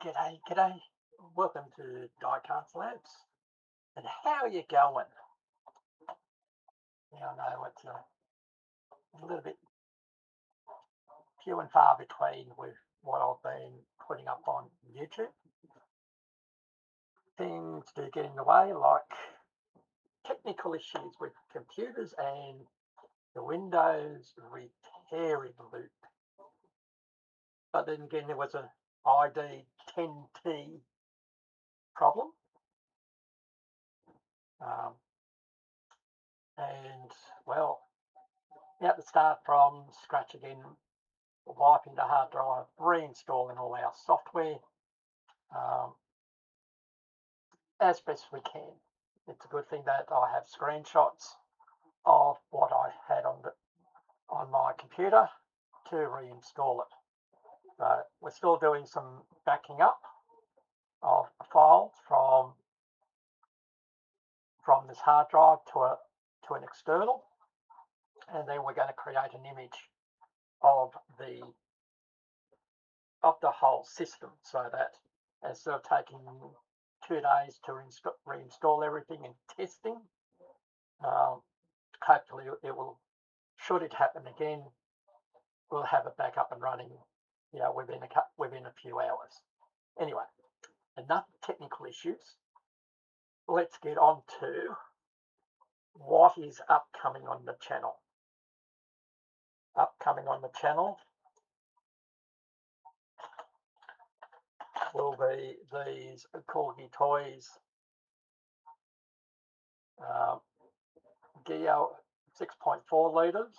G'day. Welcome to Diecast Labs. And how are you going? Yeah, I know it's a little bit few and far between with what I've been putting up on YouTube. Things do get in the way, like technical issues with computers and the Windows repairing loop. But then again, there was an ID 10T problem. And well, you have to start from scratch again, wiping the hard drive, reinstalling all our software as best we can. It's a good thing that I have screenshots of what I had on my computer to reinstall it. So we're still doing some backing up of files from this hard drive to an external, and then we're going to create an image of the whole system, so that instead of taking 2 days to reinstall everything and testing, hopefully it will, should it happen again, we'll have it back up and running, within a few hours. Anyway, enough technical issues. Let's get on to what is upcoming on the channel. Upcoming on the channel will be these Corgi Toys Geo 6.4 litres.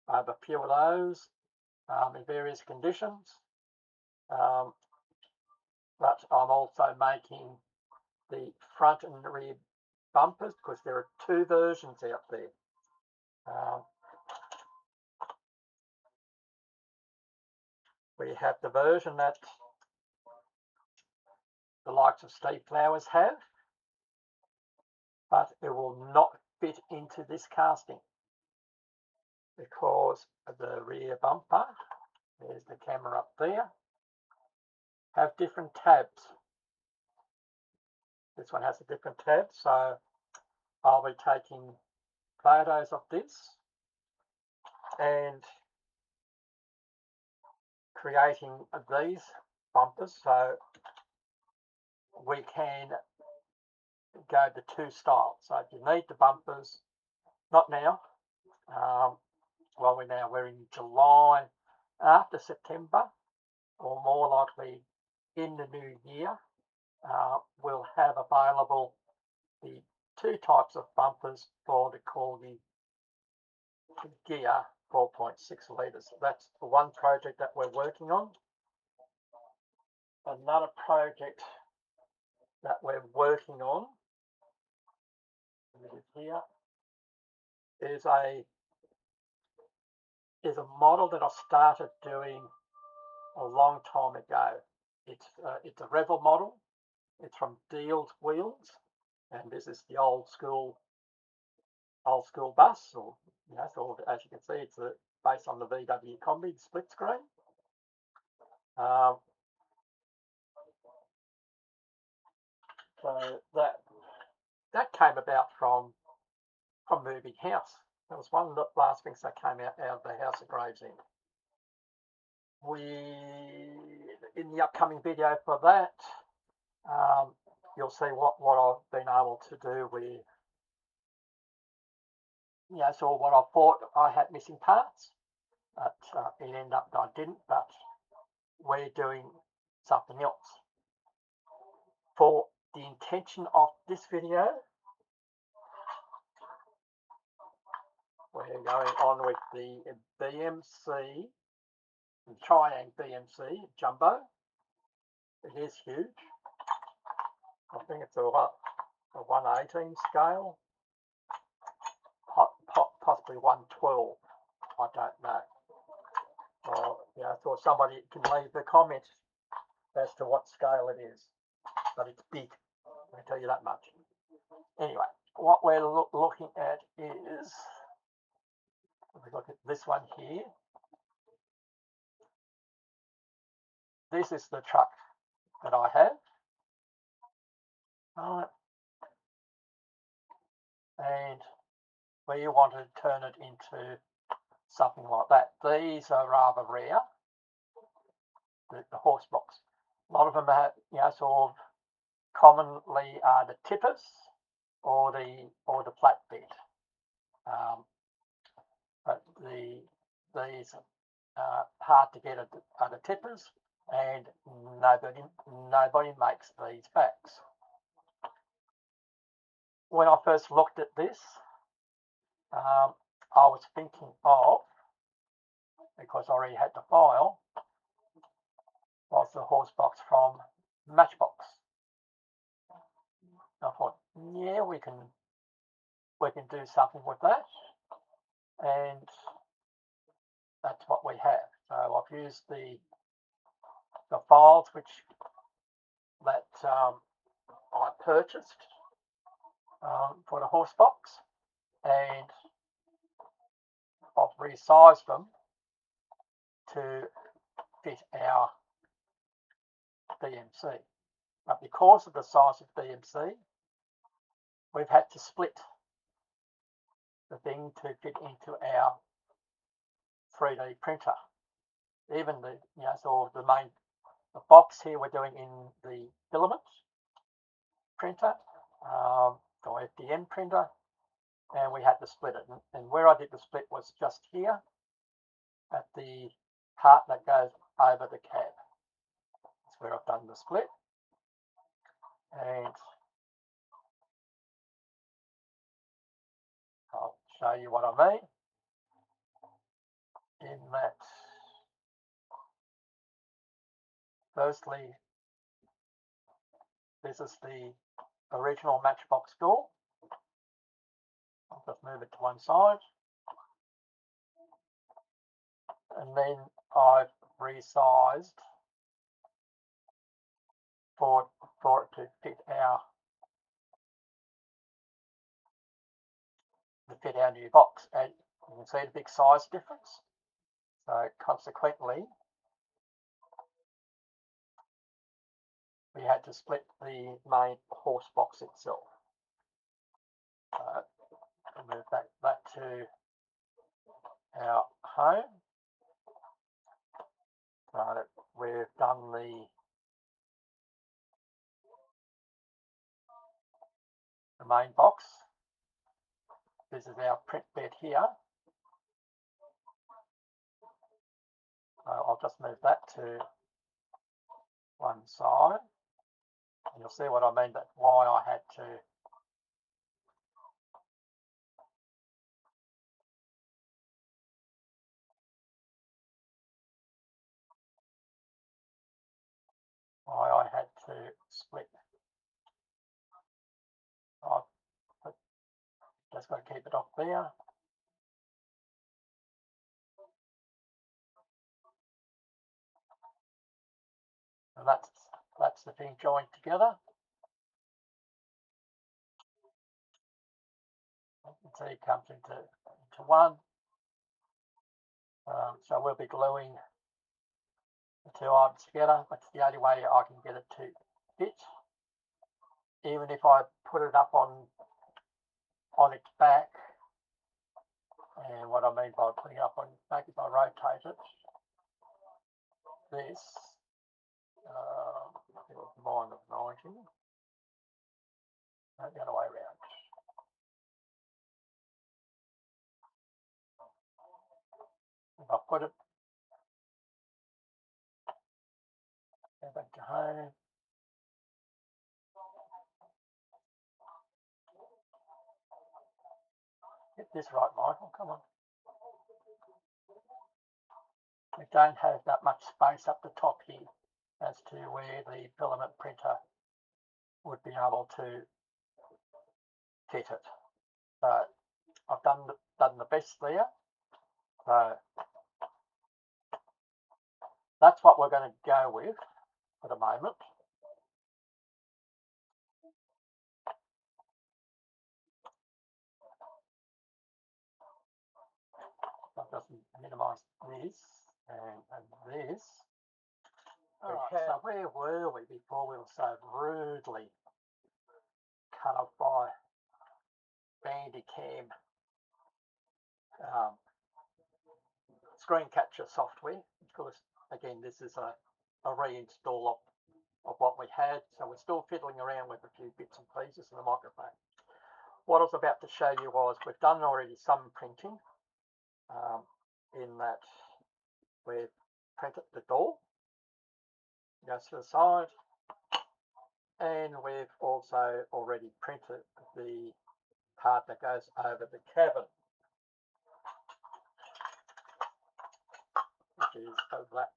I have a few of those in various conditions, but I'm also making the front and rear bumpers because there are 2 versions out there. We have the version that the likes of Steve Flowers have, but it will not fit into this casting because the rear bumper, there's the camera up there, have different tabs. This one has a different tab, so I'll be taking photos of this and creating these bumpers so we can go the 2 styles. So if you need the bumpers, not now, we're in July, after September, or more likely in the new year, we'll have available the 2 types of bumpers for the Corgi Gear 4.6 litres. That's the one project that we're working on. Another project that we're working on here is a model that I started doing a long time ago. It's a Revel model. It's from Deal's Wheels, and this is the old school bus, or so as you can see, it's based on the VW Combi split screen. So that came about from moving house. That was one of the last things that came out of the house at Gravesend. In the upcoming video for that, you'll see what I've been able to do with, so what I thought I had missing parts, but it ended up I didn't, but we're doing something else. For the intention of this video, we're going on with the BMC, the Triang BMC Jumbo. It is huge. I think it's a 118 scale, possibly 112. I don't know. I thought somebody can leave the comment as to what scale it is, but it's big. I can tell you that much. Anyway, what we're looking at is, if we look at this one here, this is the truck that I have. And we want to turn it into something like that. These are rather rare, the horse box. A lot of them are, sort of commonly are the tippers or the flatbed. But these are hard to get are the tippers, and nobody makes these backs. When I first looked at this, I was thinking of, because I already had the file, was the horse box from Matchbox. I thought, yeah, we can do something with that, and that's what we have. So I've used the files that I purchased for the horse box, and I've resized them to fit our BMC. But because of the size of BMC, we've had to split the thing to fit into our 3D printer. Even the sort of the box here we're doing in the filament printer, the FDM printer, and we had to split it. And where I did the split was just here at the part that goes over the cab. That's where I've done the split. And I'll show you what I mean in that. Firstly, this is the original Matchbox door. I'll just move it to one side. And then I've resized for it to fit our new box, and you can see the big size difference. So consequently, we had to split the main horse box itself. Move that to our home. So we've done the main box. This is our print bed here. I'll just move that to one side, and you'll see what I mean. That's why I had to split. I've just got to keep it off there. And that's the thing joined together. You can see it comes into one. So we'll be gluing the two items together. That's the only way I can get it to fit. Even if I put it up on its back, and what I mean by putting it up on its back is I rotate it. This, it was mine of 90. No, the other way around. If I put it, go back to home. Get this right, Michael, come on. We don't have that much space up the top here as to where the filament printer would be able to fit it. So I've done the best there. So that's what we're going to go with for the moment. I'll just minimise this and this. Alright, so where were we before we were so rudely cut off by Bandicam screen capture software? Of course, again, this is a reinstall of what we had, so we're still fiddling around with a few bits and pieces in the microphone. What I was about to show you was we've done already some printing, in that we've printed the door, goes to the side, and we've also already printed the part that goes over the cabin, which is that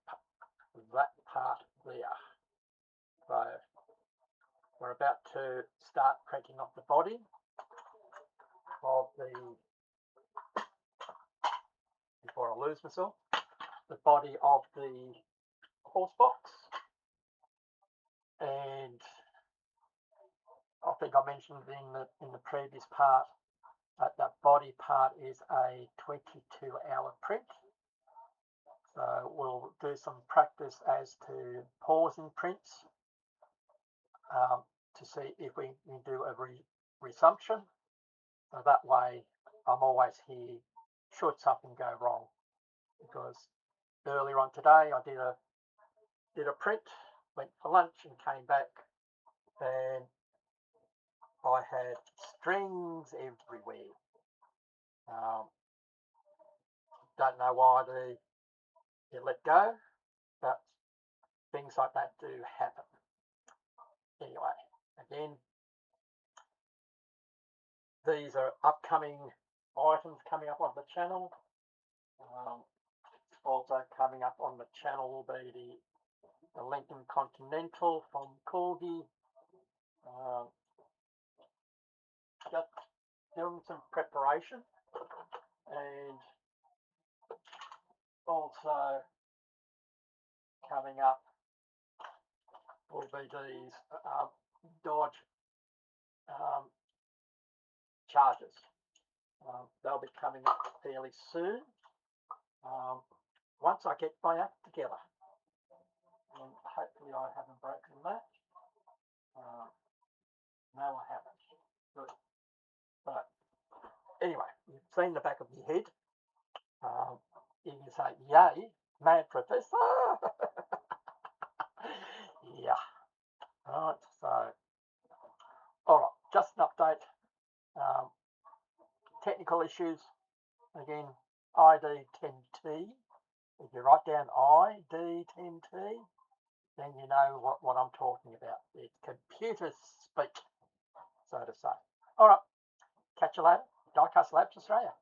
part there. So we're about to start printing off the body of before I lose myself, the body of the horse box. And I think I mentioned in the previous part that body part is a 22-hour print. So we'll do some practice as to pausing prints to see if we can do a resumption. So that way I'm always here should something go wrong. Because earlier on today I did a print, went for lunch and came back, and I had strings everywhere. Don't know why they let go, but things like that do happen. Anyway, again, these are upcoming items coming up on the channel. Also coming up on the channel will be the Lincoln Continental from Corgi. Just doing some preparation, and also coming up will be these Dodge Chargers. They'll be coming up fairly soon, once I get my act together, and hopefully I haven't broken that. No, I haven't. Good. But anyway, you've seen the back of my head. You can say, yay, mad professor. Yeah. Right, so, alright, just an update. Technical issues, again, ID10T. If you write down ID10T, then you know what I'm talking about. It's computer speak, so to say. Alright, catch you later. Diecast Labs Australia.